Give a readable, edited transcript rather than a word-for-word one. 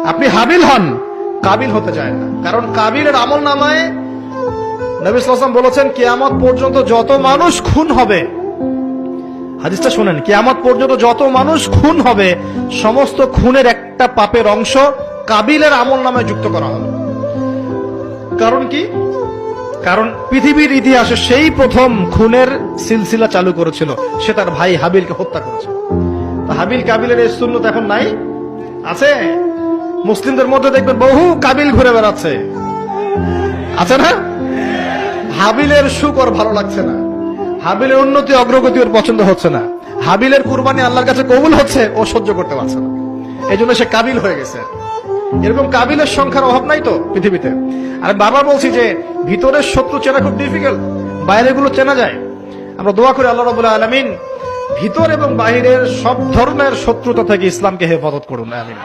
আপনি হাবিল হন, কাবিল হতে চায় না। কারণ কাবিলের আমল নামায় নবী সাল্লাল্লাহু আলাইহি ওয়াসাল্লাম বলেছেন কিয়ামত পর্যন্ত যত মানুষ খুন হবে, হাদিসটা শুনেন, কিয়ামত পর্যন্ত যত মানুষ খুন হবে সমস্ত খুনের একটা পাপের অংশ কাবিলের আমল নামায় যুক্ত করা হবে। কারণ কি? কারণ পৃথিবীর ইতিহাসে সেই প্রথম খুনের সিলসিলা চালু করেছিল, সে তার ভাই হাবিলকে হত্যা করেছে। হাবিল কাবিলের এই সুন্নত এখন নাই, আছে? মুসলিমদের মধ্যে দেখবেন বহু কাবিল ঘুরে বেড়াচ্ছে, আছে না? হাবিলের সুখ ওর ভালো লাগছে না, হাবিলের উন্নতি অগ্রগতি ওর পছন্দ হচ্ছে না, হাবিলের কুরবানি আল্লাহর কাছে কবুল হচ্ছে, ও সহ্য করতে পারছে না, এই জন্য সে কাবিল হয়ে গেছে। এরকম কাবিলের সংখ্যার অভাব নাই তো পৃথিবীতে। আর বারবার বলছি যে ভিতরের শত্রু চেনা খুব ডিফিকাল্ট, বাইরেগুলো চেনা যায়। আমরা দোয়া করি আল্লাহ রাব্বুল আলামিন ভিতর এবং বাহিরের সব ধরনের শত্রুতা থেকে ইসলামকে হেফাজত করুন, আমিন।